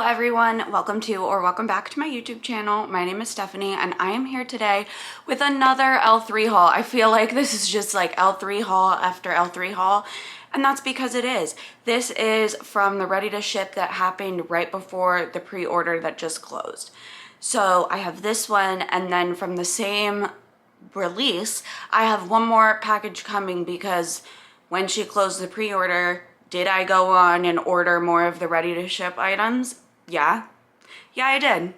everyone, welcome back to my YouTube channel. My name is Stephanie and I am here today with another L3 haul. I feel like this is just like L3 haul after L3 haul, and that's because it is. This is from the ready to ship that happened right before the pre-order that just closed. So I have this one, and then from the same release I have one more package coming because when she closed the pre-order, did I go on and order more of the ready to ship items? Yeah, I did.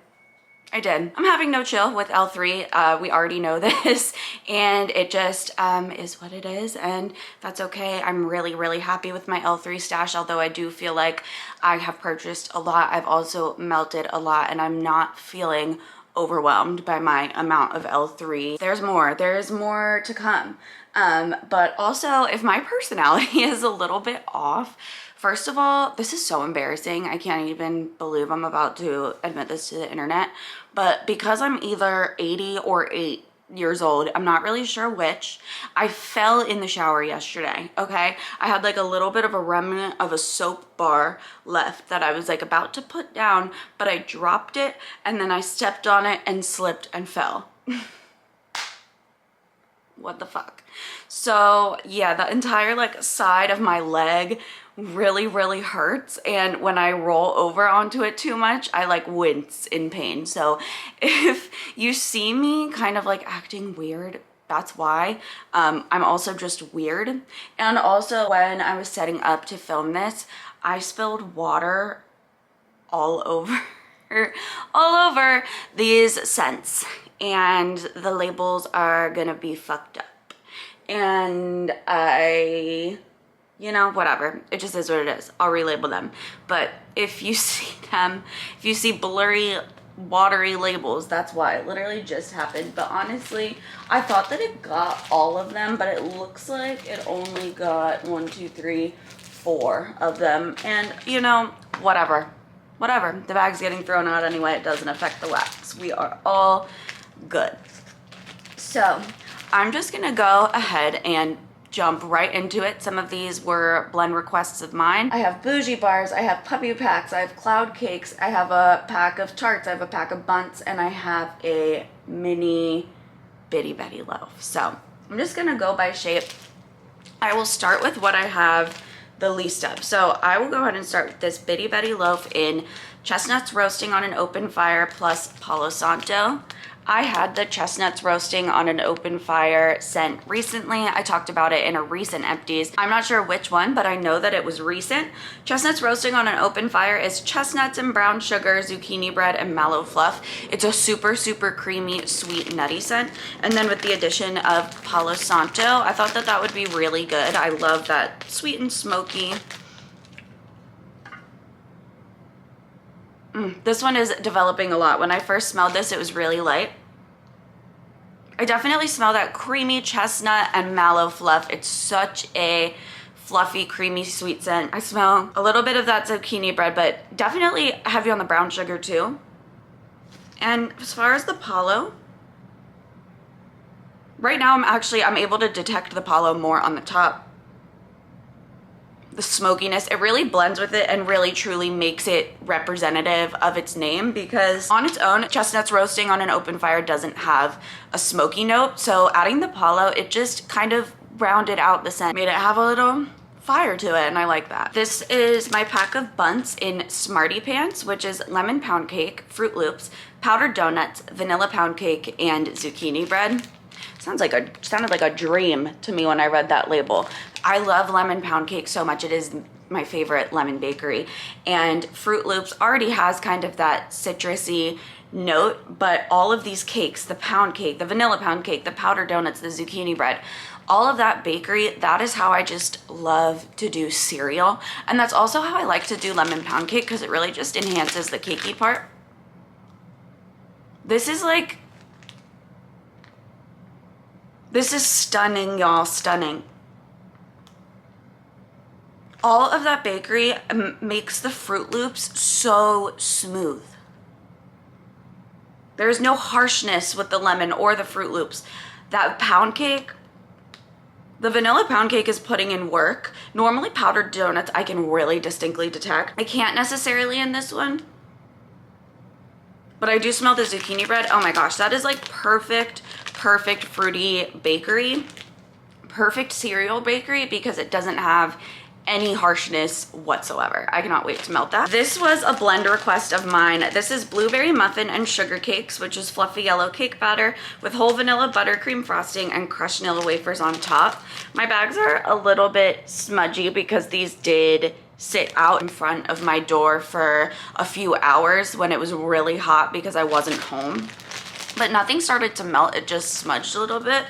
I'm having no chill with L3. We already know this, and it just is what it is, and that's okay. I'm really happy with my L3 stash, although I do feel like I have purchased a lot. I've also melted a lot, and I'm not feeling overwhelmed by my amount of L3. There's more to come. But also, if my personality is a little bit off, first of all, this is so embarrassing. I can't even believe I'm about to admit this to the internet, but because I'm either 80 or 8 years old, I'm not really sure which, I fell in the shower yesterday, okay? I had like a little bit of a remnant of a soap bar left that I was like about to put down, but I dropped it and then I stepped on it and slipped and fell. What the fuck? So yeah, the entire like side of my leg really hurts, and when I roll over onto it too much, I like wince in pain. So if you see me kind of like acting weird, that's why. I'm also just weird. And also, when I was setting up to film this, I spilled water all over all over these scents, and the labels are gonna be fucked up. And you know, whatever, it just is what it is. I'll relabel them. But if you see them, if you see blurry watery labels, that's why. It literally just happened. But honestly, I thought that it got all of them, but it looks like it only got 1, 2, 3, 4 of them. And you know, whatever, the bag's getting thrown out anyway. It doesn't affect the wax. We are all good. So I'm just gonna go ahead and jump right into it. Some of these were blend requests of mine. I have bougie bars, I have puppy packs, I have cloud cakes, I have a pack of tarts, I have a pack of bunts, and I have a mini bitty betty loaf. So I'm just gonna go by shape. I will start with what I have the least of. So I will go ahead and start with this bitty betty loaf in chestnuts roasting on an open fire plus Palo Santo. I had the chestnuts roasting on an open fire scent recently. I talked about it in a recent empties. I'm not sure which one, but I know that it was recent. Chestnuts roasting on an open fire is chestnuts and brown sugar, zucchini bread, and mallow fluff. It's a super creamy, sweet, nutty scent. And then with the addition of Palo Santo, I thought that that would be really good. I love that sweet and smoky. This one is developing a lot. When I first smelled this, it was really light. I definitely smell that creamy chestnut and mallow fluff. It's such a fluffy, creamy, sweet scent. I smell a little bit of that zucchini bread, but definitely heavy on the brown sugar too. And as far as the Palo, right now I'm able to detect the Palo more on the top. The smokiness, it really blends with it and really truly makes it representative of its name, because on its own, chestnuts roasting on an open fire doesn't have a smoky note. So adding the Palo, it just kind of rounded out the scent, made it have a little fire to it, and I like that. This is my pack of bunts in Smarty Pants, which is lemon pound cake, Fruit Loops, powdered donuts, vanilla pound cake, and zucchini bread. Sounded like a dream to me when I read that label. I love lemon pound cake so much. It is my favorite lemon bakery. And Fruit Loops already has kind of that citrusy note, but all of these cakes, the pound cake, the vanilla pound cake, the powdered donuts, the zucchini bread, all of that bakery, that is how I just love to do cereal. And that's also how I like to do lemon pound cake, because it really just enhances the cakey part. This is stunning, y'all, stunning. All of that bakery makes the Fruit Loops so smooth. There's no harshness with the lemon or the Fruit Loops. That pound cake, the vanilla pound cake is putting in work. Normally powdered donuts I can really distinctly detect. I can't necessarily in this one. But I do smell the zucchini bread. Oh my gosh, that is like perfect, perfect fruity bakery. Perfect cereal bakery because it doesn't have any harshness whatsoever. I cannot wait to melt that. This was a blend request of mine. This is blueberry muffin and sugar cakes, which is fluffy yellow cake batter with whole vanilla buttercream frosting and crushed vanilla wafers on top. My bags are a little bit smudgy because these did sit out in front of my door for a few hours when it was really hot because I wasn't home. But nothing started to melt, it just smudged a little bit.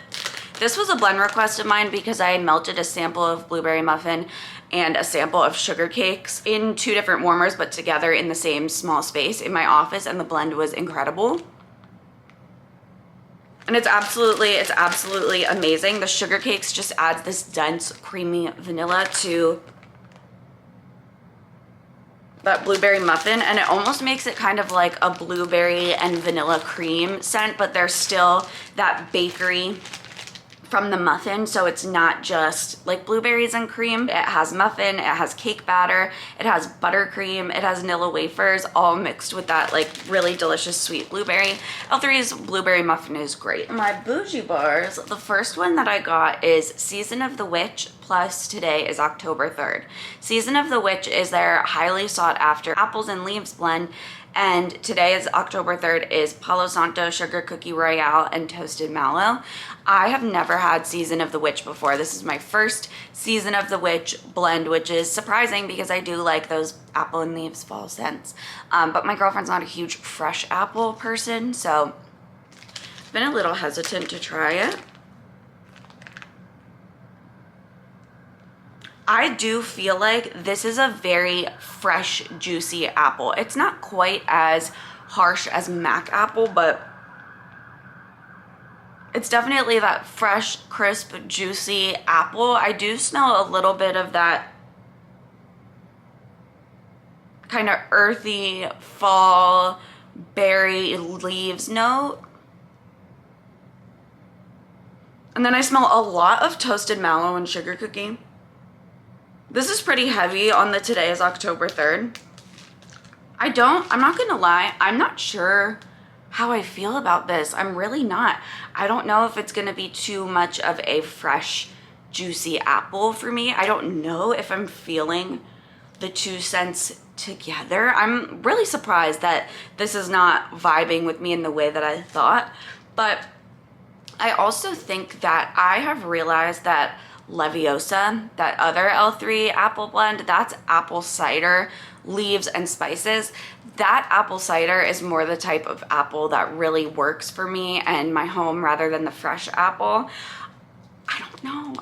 This was a blend request of mine because I melted a sample of blueberry muffin and a sample of sugar cakes in 2 different warmers, but together in the same small space in my office, and the blend was incredible. And it's absolutely amazing. The sugar cakes just adds this dense, creamy vanilla to that blueberry muffin, and it almost makes it kind of like a blueberry and vanilla cream scent, but there's still that bakery from the muffin, so it's not just like blueberries and cream. It has muffin, it has cake batter, it has buttercream, it has vanilla wafers, all mixed with that like really delicious sweet blueberry. L3's blueberry muffin is great. My bougie bars, the first one that I got is Season of the Witch, plus today is October 3rd. Season of the Witch is their highly sought after apples and leaves blend, and today is October 3rd is Palo Santo, Sugar Cookie Royale, and Toasted Mallow. I have never had Season of the Witch before. This is my first Season of the Witch blend, which is surprising because I do like those apple and leaves fall scents. But my girlfriend's not a huge fresh apple person, so I've been a little hesitant to try it. I do feel like this is a very fresh, juicy apple. It's not quite as harsh as Mac apple, but it's definitely that fresh, crisp, juicy apple. I do smell a little bit of that kind of earthy fall berry leaves note. And then I smell a lot of toasted mallow and sugar cookie. This is pretty heavy on the today is October 3rd. I'm not gonna lie, I'm not sure how I feel about this. I'm really not. I don't know if it's gonna be too much of a fresh, juicy apple for me. I don't know if I'm feeling the 2 scents together. I'm really surprised that this is not vibing with me in the way that I thought. But I also think that I have realized that Leviosa, that other L3 apple blend, that's apple cider, leaves, and spices. That apple cider is more the type of apple that really works for me and my home rather than the fresh apple. I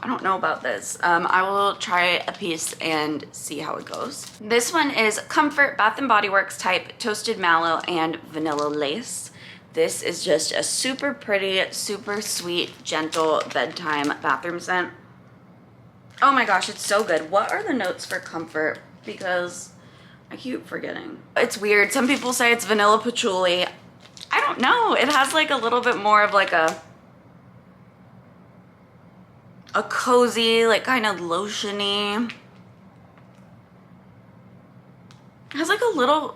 don't know about this. I will try a piece and see how it goes. This one is Comfort Bath & Body Works type Toasted Mallow and Vanilla Lace. This is just a super pretty, super sweet, gentle bedtime bathroom scent. Oh my gosh, it's so good. What are the notes for Comfort? Because I keep forgetting. It's weird. Some people say it's vanilla patchouli. I don't know. It has like a little bit more of like a cozy, like kind of lotiony. It has like a little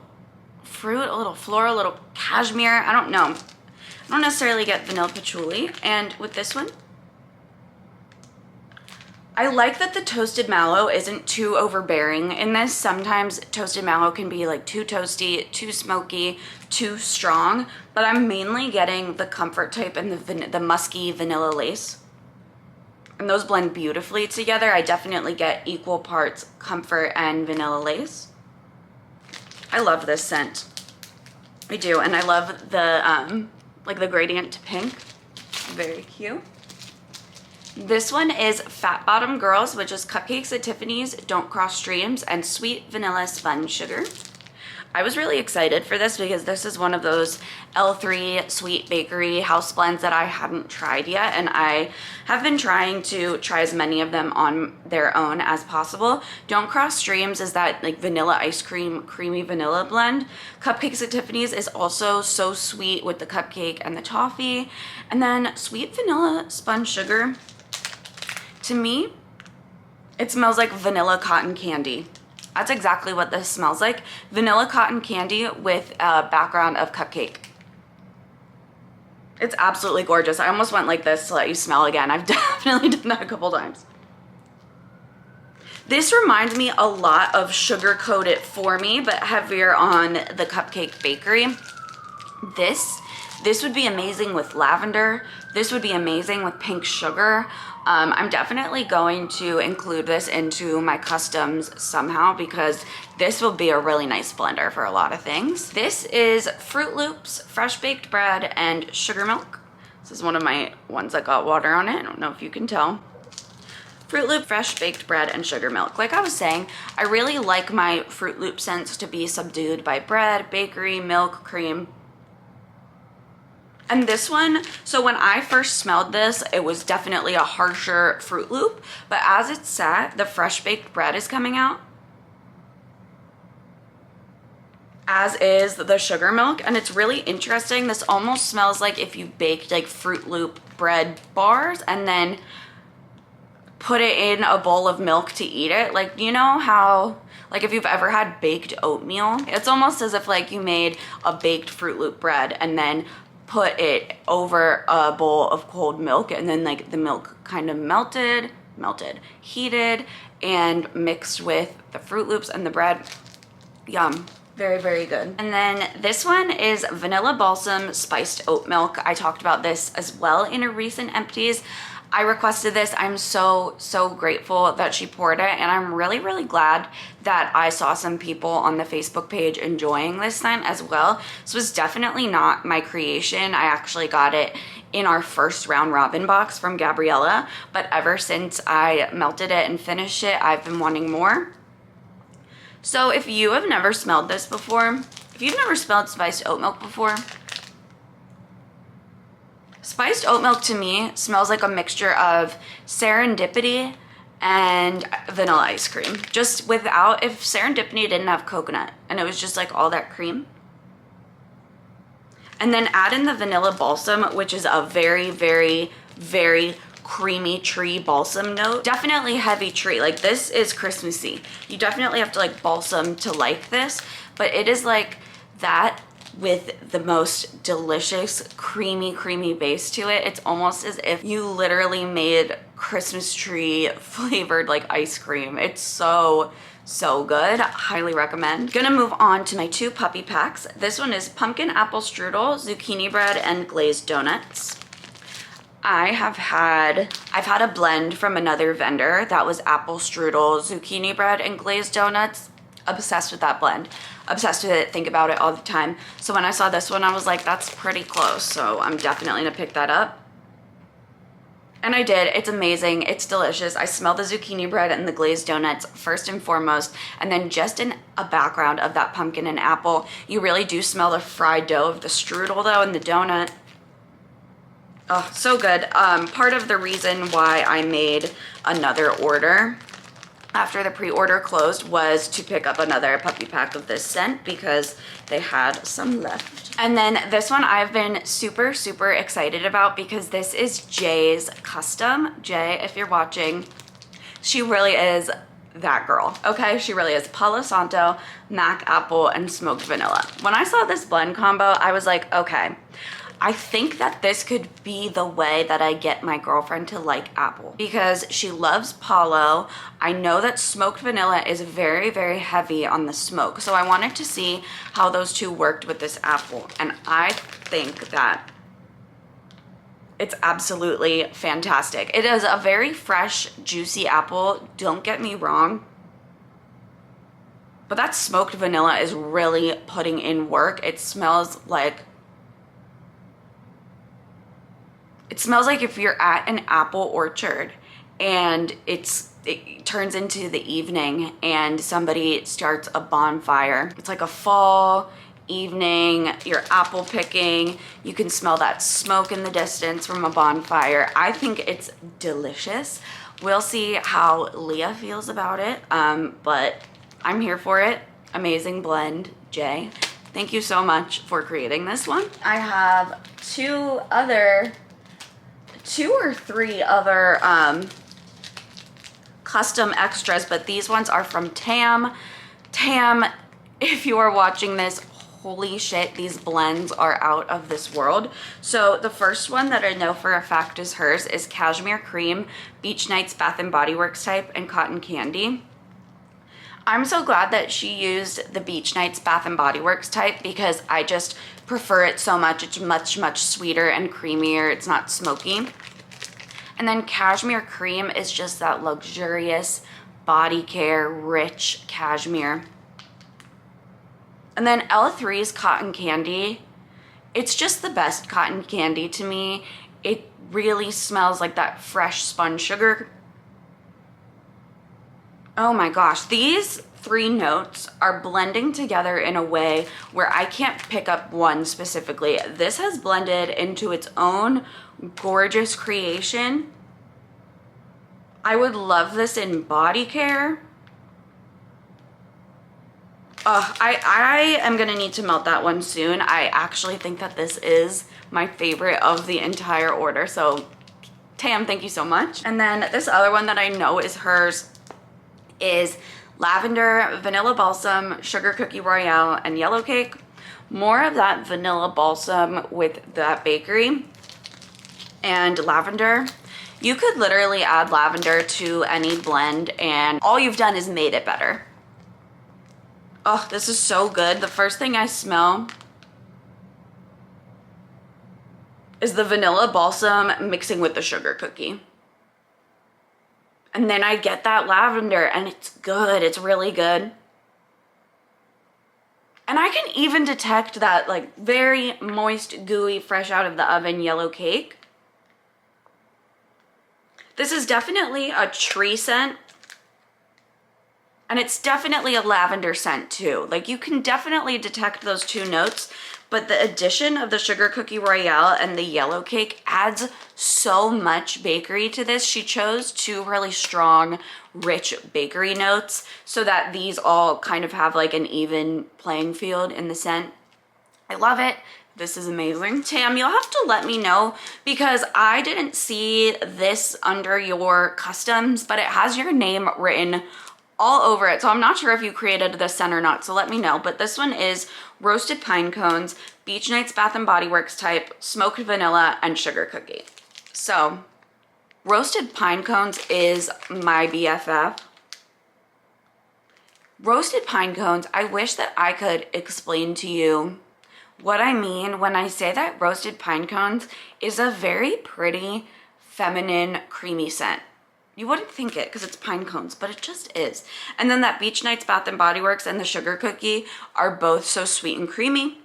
fruit, a little floral, a little cashmere. I don't know. I don't necessarily get vanilla patchouli. And with this one, I like that the toasted mallow isn't too overbearing in this. Sometimes toasted mallow can be like too toasty, too smoky, too strong, but I'm mainly getting the Comfort type and the musky vanilla lace. And those blend beautifully together. I definitely get equal parts Comfort and vanilla lace. I love this scent. I do, and I love the like the gradient to pink. Very cute. This one is Fat Bottom Girls, which is cupcakes at Tiffany's, Don't Cross Streams, and sweet vanilla sponge sugar. I was really excited for this because this is one of those L3 sweet bakery house blends that I hadn't tried yet, and I have been trying to try as many of them on their own as possible. Don't Cross Streams is that like vanilla ice cream, creamy vanilla blend. Cupcakes at Tiffany's is also so sweet with the cupcake and the toffee. And then sweet vanilla sponge sugar, to me, it smells like vanilla cotton candy. That's exactly what this smells like. Vanilla cotton candy with a background of cupcake. It's absolutely gorgeous. I almost went like this to let you smell again. I've definitely done that a couple times. This reminds me a lot of Sugar Coat It For Me, but heavier on the Cupcake Bakery. This would be amazing with lavender. This would be amazing with pink sugar. I'm definitely going to include this into my customs somehow because this will be a really nice blender for a lot of things. This is Fruit Loops, fresh baked bread, and sugar milk. This is one of my ones that got water on it. I don't know if you can tell. Fruit Loop, fresh baked bread, and sugar milk. Like I was saying, I really like my Fruit Loop scents to be subdued by bread, bakery, milk, cream. And this one, so when I first smelled this, it was definitely a harsher Fruit Loop, but as it sat, the fresh baked bread is coming out, as is the sugar milk, and it's really interesting. This almost smells like if you baked like Fruit Loop bread bars and then put it in a bowl of milk to eat it. Like, you know how, like if you've ever had baked oatmeal, it's almost as if like you made a baked Fruit Loop bread and then put it over a bowl of cold milk, and then like the milk kind of heated, and mixed with the Fruit Loops and the bread. Yum. Very, very good. And then this one is Vanilla Balsam Spiced Oat Milk. I talked about this as well in a recent empties. I requested this. I'm so grateful that she poured it, and I'm really, really glad that I saw some people on the Facebook page enjoying this scent as well. This was definitely not my creation. I actually got it in our first round robin box from Gabriella, but ever since I melted it and finished it, I've been wanting more. So if you have never smelled this before, if you've never smelled spiced oat milk before, spiced oat milk to me smells like a mixture of serendipity and vanilla ice cream. Just without, if serendipity didn't have coconut and it was just like all that cream. And then add in the vanilla balsam, which is a very, very, very creamy tree balsam note. Definitely heavy tree. Like this is Christmassy. You definitely have to like balsam to like this, but it is like that with the most delicious creamy base to it. It's almost as if you literally made Christmas tree flavored like ice cream. It's so good. Highly recommend. Gonna move on to my 2 puppy packs. This one is pumpkin apple strudel, zucchini bread, and glazed donuts. I've had a blend from another vendor that was apple strudel, zucchini bread, and glazed donuts. Obsessed with that blend. Obsessed with it, think about it all the time. So when I saw this one, I was like, that's pretty close. So I'm definitely gonna pick that up. And I did. It's amazing. It's delicious. I smell the zucchini bread and the glazed donuts first and foremost, and then just in a background of that pumpkin and apple. You really do smell the fried dough of the strudel though and the donut. Oh, so good. Part of the reason why I made another order after the pre-order closed was to pick up another puppy pack of this scent because they had some left. And then this one I've been super excited about because this is Jay's custom. Jay, if you're watching, she really is that girl, okay? She really is. Palo Santo, Mac Apple, and smoked vanilla. When I saw this blend combo, I was like, okay, I think that this could be the way that I get my girlfriend to like apple because she loves Palo. I know that smoked vanilla is very heavy on the smoke. So I wanted to see how those two worked with this apple. And I think that it's absolutely fantastic. It is a very fresh, juicy apple. Don't get me wrong. But that smoked vanilla is really putting in work. It smells like if you're at an apple orchard and it turns into the evening and somebody starts a bonfire. It's like a fall evening, you're apple picking, you can smell that smoke in the distance from a bonfire. I think it's delicious. We'll see how Leah feels about it, but I'm here for it. Amazing blend, Jay. Thank you so much for creating this one. I have two or three other custom extras, but these ones are from Tam. Tam, if you are watching this, holy shit, these blends are out of this world. So the first one that I know for a fact is hers is Cashmere Cream, Beach Nights Bath and Body Works type, and Cotton Candy. I'm so glad that she used the Beach Nights Bath and Body Works type because I just prefer it so much. It's much, much sweeter and creamier. It's not smoky. And then Cashmere Cream is just that luxurious body care, rich cashmere. And then L3's Cotton Candy. It's just the best cotton candy to me. It really smells like that fresh spun sugar. Oh my gosh, these 3 notes are blending together in a way where I can't pick up one specifically. This has blended into its own gorgeous creation. I would love this in body care. I am gonna need to melt that one soon. I actually think that this is my favorite of the entire order, so Tam, thank you so much. And then this other one that I know is hers is Lavender, Vanilla Balsam, Sugar Cookie Royale, and Yellow Cake. More of that Vanilla Balsam with that bakery and lavender. You could literally add lavender to any blend and all you've done is made it better. Oh, this is so good. The first thing I smell is the Vanilla Balsam mixing with the sugar cookie. And then I get that lavender and it's good. It's really good. And I can even detect that like very moist, gooey, fresh out of the oven yellow cake. This is definitely a tree scent. And it's definitely a lavender scent too. Like you can definitely detect those 2 notes, but the addition of the Sugar Cookie Royale and the yellow cake adds so much bakery to this. She chose 2 really strong, rich bakery notes so that these all kind of have like an even playing field in the scent. I love it. This is amazing. Tam, you'll have to let me know because I didn't see this under your customs, but it has your name written all over it. So I'm not sure if you created this scent or not, so let me know. But this one is Roasted Pine Cones, Beach Nights Bath and Body Works type, Smoked Vanilla, and Sugar Cookie. So Roasted Pine Cones is my BFF. Roasted Pine Cones, I wish that I could explain to you what I mean when I say that Roasted Pine Cones is a very pretty, feminine, creamy scent. You wouldn't think it because it's pine cones, but it just is. And then that Beach Nights Bath and Body Works and the Sugar Cookie are both so sweet and creamy.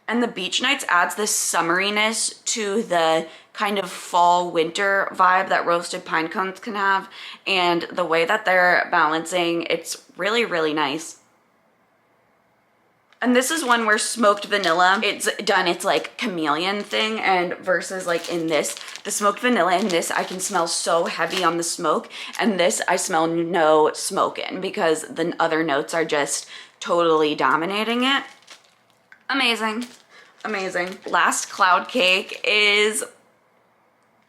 And the Beach Nights adds this summeriness to the kind of fall winter vibe that Roasted Pine Cones can have. And the way that they're balancing, it's really, really nice. And this is one where Smoked Vanilla, it's done its like chameleon thing, and versus like in this, the Smoked Vanilla in this, I can smell so heavy on the smoke, and this I smell no smoke in because the other notes are just totally dominating it. Amazing, amazing. Last cloud cake is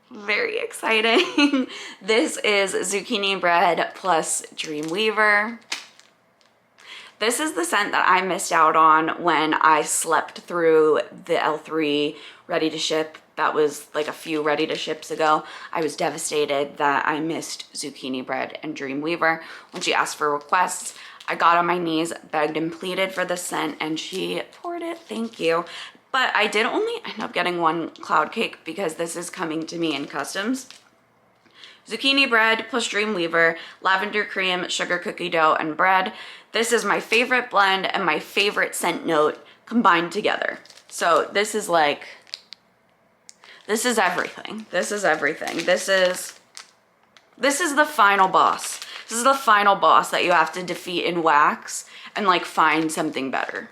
very exciting. This is Zucchini Bread plus Dreamweaver. This is the scent that I missed out on when I slept through the L3 ready to ship. That was like a few ready to ships ago. I was devastated that I missed Zucchini Bread and Dreamweaver. When she asked for requests, I got on my knees, begged and pleaded for the scent, and she poured it. Thank you. But I did only end up getting 1 cloud cake because this is coming to me in customs. Zucchini Bread plus Dreamweaver, lavender cream, sugar cookie dough, and bread. This is my favorite blend and my favorite scent note combined together. So this is like, this is everything. This is everything. This is the final boss. This is the final boss that you have to defeat in wax and like find something better.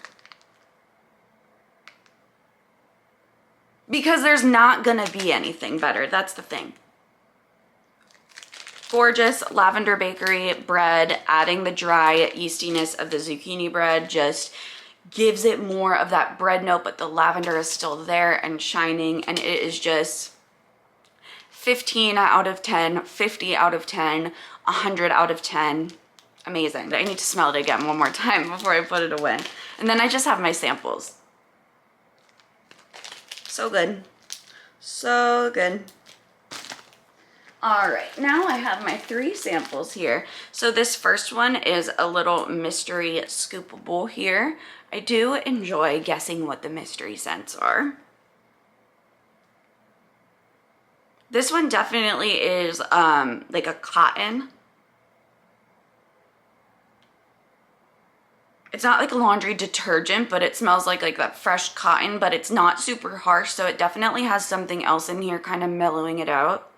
Because there's not gonna be anything better. That's the thing. Gorgeous lavender bakery bread, adding the dry yeastiness of the zucchini bread just gives it more of that bread note, but the lavender is still there and shining, and it is just 15 out of 10, 50 out of 10, 100 out of 10. Amazing. I need to smell it again one more time before I put it away. And then I just have my samples. So good. So good. All right, now I have my 3 samples here. So this first one is a little mystery scoopable here. I do enjoy guessing what the mystery scents are. This one definitely is like a cotton. It's not like a laundry detergent, but it smells like that fresh cotton, but it's not super harsh, so it definitely has something else in here kind of mellowing it out.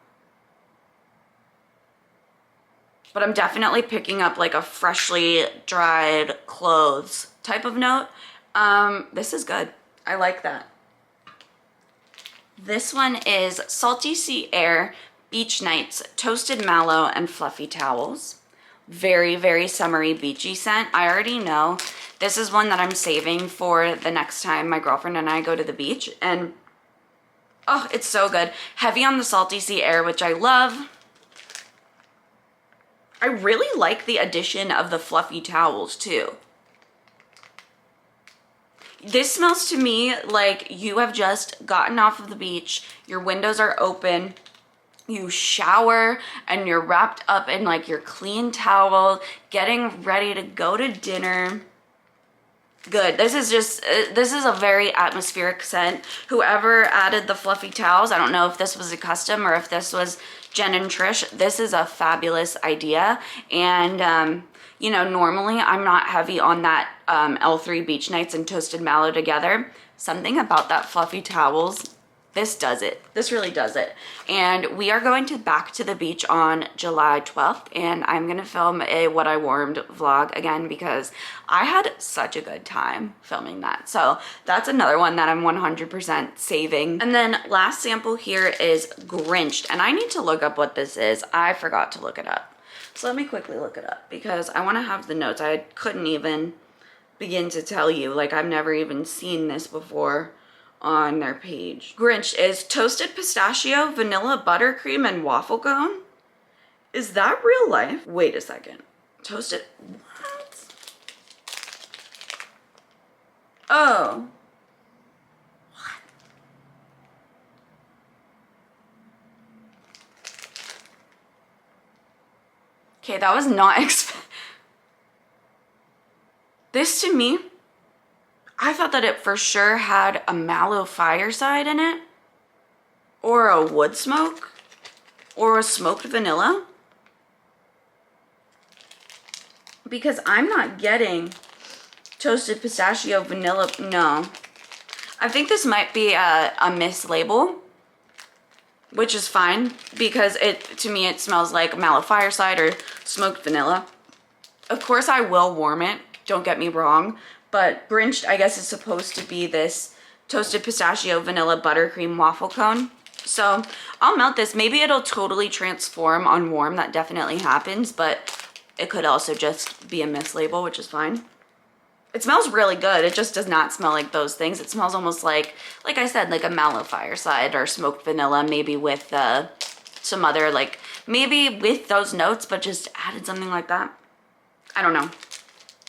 But I'm definitely picking up like a freshly dried clothes type of note. This is good. I like that. This one is Salty Sea Air Beach Nights Toasted Mallow and Fluffy Towels. Very, very summery, beachy scent. I already know this is one that I'm saving for the next time my girlfriend and I go to the beach. And oh, it's so good. Heavy on the salty sea air, which I love. I really like the addition of the fluffy towels too. This smells to me like you have just gotten off of the beach, your windows are open, you shower and you're wrapped up in like your clean towel, getting ready to go to dinner. Good. This is a very atmospheric scent. Whoever added the fluffy towels, I don't know if this was a custom or if this was Jen and Trish. This is a fabulous idea. And, you know, normally I'm not heavy on that L3 Beach Nights and Toasted Mallow together. Something about that fluffy towels, this does it. This really does it. And we are going back to the beach on July 12th, and I'm gonna film a What I Warmed vlog again because I had such a good time filming that. So that's another one that I'm 100% saving. And then last sample here is Grinched, and I need to look up what this is. I forgot to look it up. So let me quickly look it up because I wanna have the notes. I couldn't even begin to tell you, like I've never even seen this before on their page. Grinched is toasted pistachio, vanilla buttercream, and waffle cone. Is that real life? Wait a second. Toasted, what? Oh. What? Okay, that was not This to me, I thought that it for sure had a mallow fireside in it, or a wood smoke, or a smoked vanilla. Because I'm not getting toasted pistachio vanilla, no. I think this might be a mislabel, which is fine because to me it smells like mallow fireside or smoked vanilla. Of course I will warm it, don't get me wrong. But Grinched, I guess, is supposed to be this toasted pistachio vanilla buttercream waffle cone. So I'll melt this. Maybe it'll totally transform on warm. That definitely happens, but it could also just be a mislabel, which is fine. It smells really good. It just does not smell like those things. It smells almost like I said, like a mallow fireside or smoked vanilla, maybe with some other, like, maybe with those notes, but just added something like that. I don't know.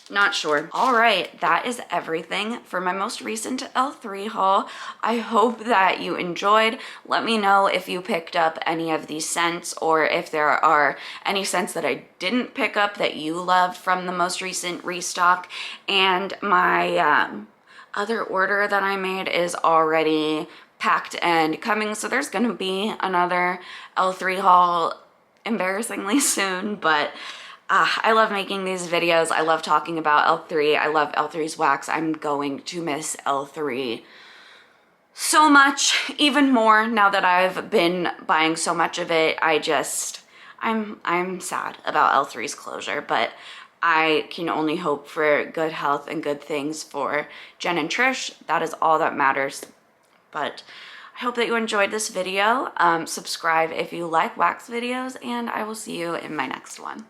Not sure. All right, that is everything for my most recent L3 haul. I hope that you enjoyed. Let me know if you picked up any of these scents or if there are any scents that I didn't pick up that you loved from the most recent restock. And my other order that I made is already packed and coming, so there's gonna be another L3 haul embarrassingly soon, but I love making these videos. I love talking about L3. I love L3's wax. I'm going to miss L3 so much, even more now that I've been buying so much of it. I'm sad about L3's closure, but I can only hope for good health and good things for Jen and Trish. That is all that matters. But I hope that you enjoyed this video. Subscribe if you like wax videos, and I will see you in my next one.